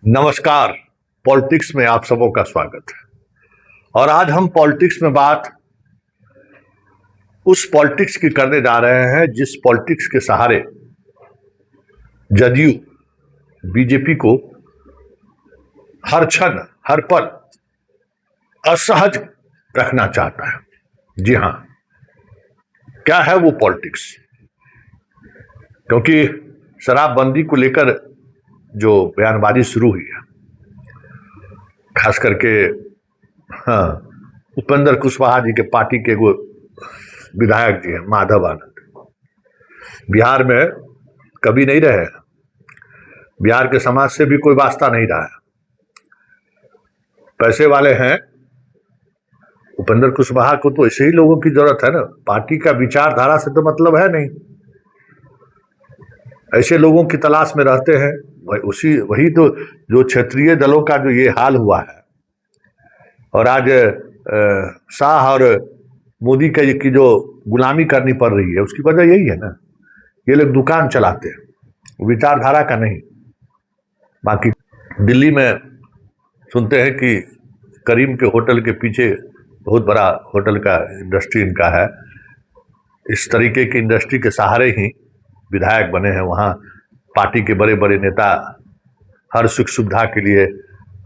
नमस्कार। पॉलिटिक्स में आप सबों का स्वागत है। और आज हम पॉलिटिक्स में बात उस पॉलिटिक्स की करने जा रहे हैं जिस पॉलिटिक्स के सहारे जदयू बीजेपी को हर क्षण हर पल असहज रखना चाहता है। जी हां, क्या है वो पॉलिटिक्स? क्योंकि शराबबंदी को लेकर जो बयानबाजी शुरू हुई है, खास करके उपेंद्र कुशवाहा जी के पार्टी के वो विधायक जी हैं माधव आनंद, बिहार में कभी नहीं रहे, बिहार के समाज से भी कोई वास्ता नहीं रहा है, पैसे वाले हैं। उपेंद्र कुशवाहा को तो ऐसे ही लोगों की जरूरत है ना, पार्टी का विचारधारा से तो मतलब है नहीं, ऐसे लोगों की तलाश में रहते हैं। वही तो जो क्षेत्रीय दलों का जो ये हाल हुआ है, और आज शाह और मोदी की जो गुलामी करनी पड़ रही है, उसकी वजह यही है ना, ये लोग दुकान चलाते हैं, विचारधारा का नहीं। बाकी दिल्ली में सुनते हैं कि करीम के होटल के पीछे बहुत बड़ा होटल का इंडस्ट्री इनका है। इस तरीके की इंडस्ट्री के सहारे ही विधायक बने हैं। वहाँ पार्टी के बड़े बड़े नेता हर सुख सुविधा के लिए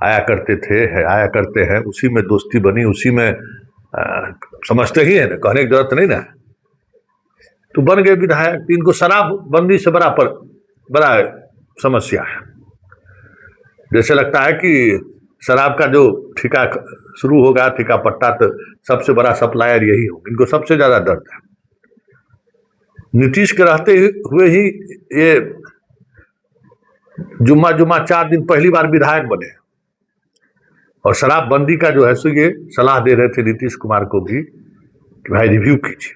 आया करते हैं, उसी में दोस्ती बनी, उसी में समझते ही है ना, कहने की जरूरत नहीं ना, तो बन गए विधायक। इनको शराबबंदी से बड़ा समस्या है। जैसे लगता है कि शराब का जो ठेका शुरू होगा, ठेका पट्टा, तो सबसे बड़ा सप्लायर यही होगा, इनको सबसे ज्यादा दर्द है। नीतीश के रहते हुए ही ये जुम्मा 4 दिन पहली बार विधायक बने, और शराबबंदी का जो है सो ये सलाह दे रहे थे नीतीश कुमार को भी कि भाई रिव्यू कीजिए,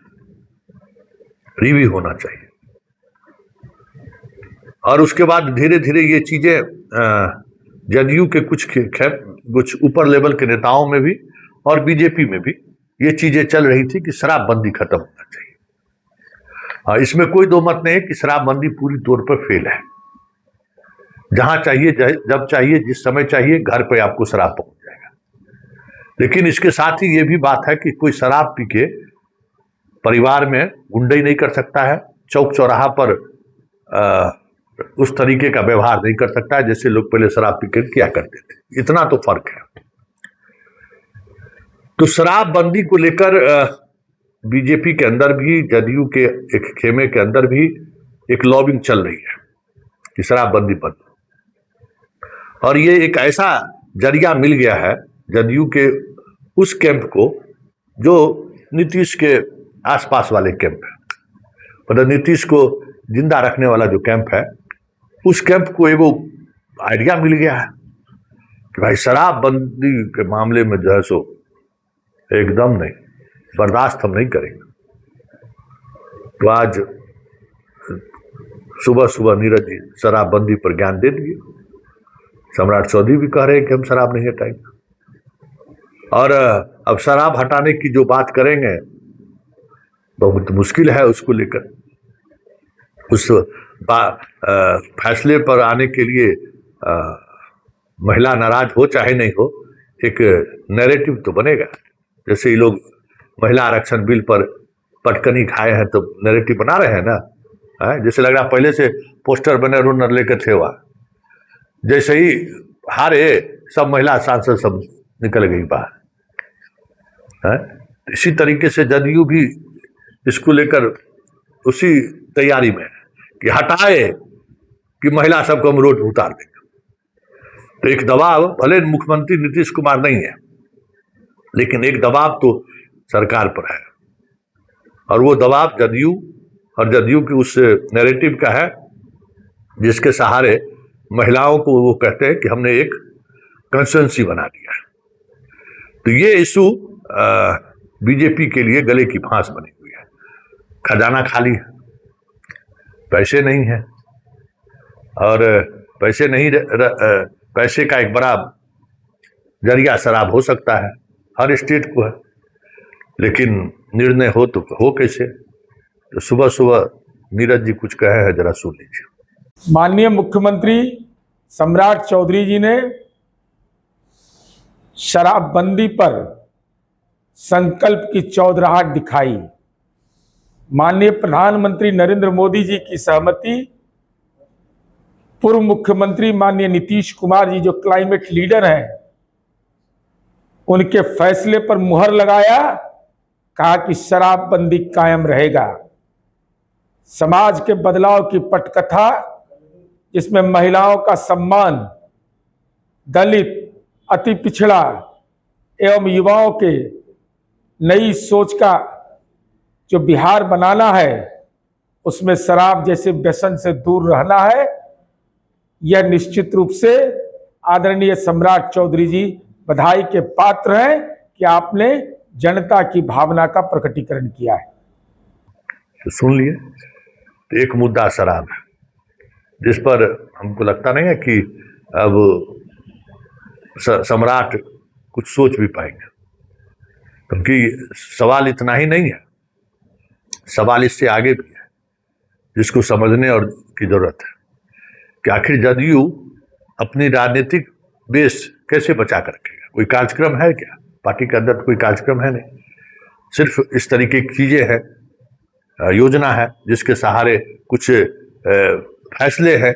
रिव्यू होना चाहिए। और उसके बाद धीरे धीरे ये चीजें जदयू के कुछ ऊपर लेवल के नेताओं में भी और बीजेपी में भी ये चीजें चल रही थी कि शराबबंदी खत्म होना चाहिए। इसमें कोई दो मत नहीं है कि शराबबंदी पूरी तौर पर फेल है। जहां चाहिए, जब चाहिए, जिस समय चाहिए, घर पे आपको शराब पहुंच जाएगा। लेकिन इसके साथ ही ये भी बात है कि कोई शराब पी के परिवार में गुंडई नहीं कर सकता है, चौक चौराहा पर उस तरीके का व्यवहार नहीं कर सकता है जैसे लोग पहले शराब पी के किया करते थे। इतना तो फर्क है। तो शराबबंदी को लेकर बीजेपी के अंदर भी, जदयू के एक खेमे के अंदर भी एक लॉबिंग चल रही है कि शराबबंदी बंद। और ये एक ऐसा जरिया मिल गया है जदयू के उस कैंप को जो नीतीश के आसपास वाले कैंप है, मतलब नीतीश को जिंदा रखने वाला जो कैंप है, उस कैंप को एगो आइडिया मिल गया है कि भाई शराबबंदी के मामले में जो है सो एकदम नहीं, बर्दाश्त हम नहीं करेंगे। तो आज सुबह सुबह नीरज जी शराबबंदी पर ज्ञान दे दिए। सम्राट चौधरी भी कह रहे हैं कि हम शराब नहीं हटाएंगे। और अब शराब हटाने की जो बात करेंगे बहुत मुश्किल है उसको लेकर। उस फैसले पर आने के लिए महिला नाराज हो चाहे नहीं हो, एक नैरेटिव तो बनेगा। जैसे ये लोग महिला आरक्षण बिल पर पटकनी खाए हैं तो नैरेटिव बना रहे हैं ना, जैसे लग रहा पहले से पोस्टर बने रूनर लेकर थे वहां। जैसे ही हारे सब महिला सांसद सब निकल गई बाहर। इसी तरीके से जदयू भी इसको लेकर उसी तैयारी में कि हटाए कि महिला सबको हम रोड उतार देंगे। तो एक दबाव, भले मुख्यमंत्री नीतीश कुमार नहीं है, लेकिन एक दबाव तो सरकार पर है, और वो दबाव जदयू और जदयू की उस नैरेटिव का है जिसके सहारे महिलाओं को वो कहते हैं कि हमने एक कंस्टिट्यूएंसी बना दिया है। तो ये इशू बीजेपी के लिए गले की फांस बनी हुई है। खजाना खाली है, पैसे नहीं है, और पैसे का एक बड़ा जरिया शराब हो सकता है, हर स्टेट को है, लेकिन निर्णय हो तो हो कैसे? तो सुबह सुबह नीरज जी कुछ कहे हैं, जरा सुन लीजिए। माननीय मुख्यमंत्री सम्राट चौधरी जी ने शराबबंदी पर संकल्प की चौधराहट दिखाई। माननीय प्रधानमंत्री नरेंद्र मोदी जी की सहमति, पूर्व मुख्यमंत्री माननीय नीतीश कुमार जी जो क्लाइमेट लीडर हैं, उनके फैसले पर मुहर लगाया, कहा कि शराबबंदी कायम रहेगा। समाज के बदलाव की पटकथा, जिसमें महिलाओं का सम्मान, दलित, अति पिछड़ा एवं युवाओं के नई सोच का जो बिहार बनाना है, उसमें शराब जैसे व्यसन से दूर रहना है। यह निश्चित रूप से आदरणीय सम्राट चौधरी जी बधाई के पात्र हैं कि आपने जनता की भावना का प्रकटीकरण किया है। तो सुन लिए, तो एक मुद्दा शराब है, जिस पर हमको लगता नहीं है कि अब सम्राट कुछ सोच भी पाएंगे, क्योंकि सवाल इतना ही नहीं है, सवाल इससे आगे भी है, जिसको समझने और की जरूरत है कि आखिर जदयू अपनी राजनीतिक बेस कैसे बचा कर रखेगा। कोई कार्यक्रम है क्या? पार्टी के अंदर कोई कार्यक्रम है नहीं, सिर्फ इस तरीके की चीजें हैं, योजना है जिसके सहारे कुछ फैसले हैं,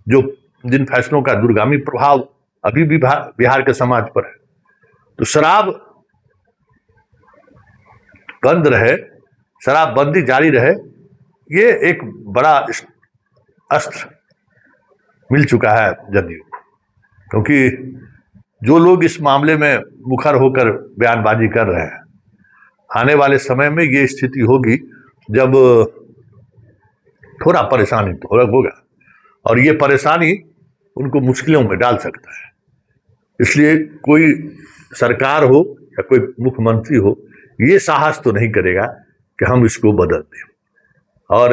जो जिन फैसलों का दूरगामी प्रभाव अभी भी बिहार के समाज पर है। तो शराब बंद रहे, शराबबंदी जारी रहे, ये एक बड़ा अस्त्र मिल चुका है जदयू को, क्योंकि जो लोग इस मामले में मुखर होकर बयानबाजी कर रहे हैं, आने वाले समय में ये स्थिति होगी जब थोड़ा परेशानी तो होगा, और ये परेशानी उनको मुश्किलों में डाल सकता है। इसलिए कोई सरकार हो या कोई मुख्यमंत्री हो, ये साहस तो नहीं करेगा कि हम इसको बदल दें, और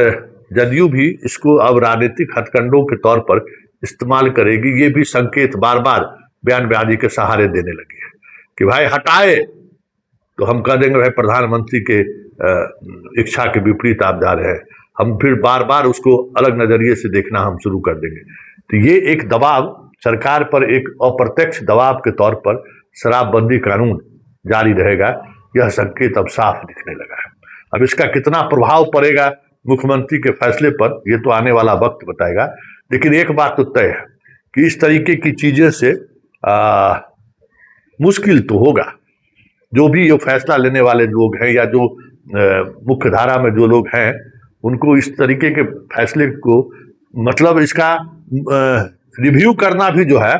जदयू भी इसको अब राजनीतिक हथकंडों के तौर पर इस्तेमाल करेगी। ये भी संकेत बार बार बयानबाजी के सहारे देने लगी है कि भाई हटाए तो हम कह देंगे भाई प्रधानमंत्री के इच्छा के विपरीत आप जा रहे हैं, हम फिर बार बार उसको अलग नजरिए से देखना हम शुरू कर देंगे। तो ये एक दबाव सरकार पर, एक अप्रत्यक्ष दबाव के तौर पर शराबबंदी कानून जारी रहेगा, यह संकेत अब साफ दिखने लगा है। अब इसका कितना प्रभाव पड़ेगा मुख्यमंत्री के फैसले पर, ये तो आने वाला वक्त बताएगा। लेकिन एक बात तो तय है कि इस तरीके की चीजें से मुश्किल तो होगा। जो भी ये फैसला लेने वाले लोग हैं या जो मुख्य धारा में जो लोग हैं, उनको इस तरीके के फैसले को, मतलब इसका रिव्यू करना भी जो है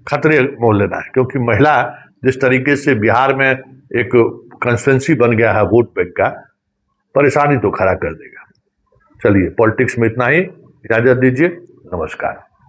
खतरे मोल लेना है, क्योंकि महिला जिस तरीके से बिहार में एक कंस्टिट्यूएंसी बन गया है वोट बैंक का, परेशानी तो खड़ा कर देगा। चलिए, पॉलिटिक्स में इतना ही, इजाजत दीजिए, नमस्कार।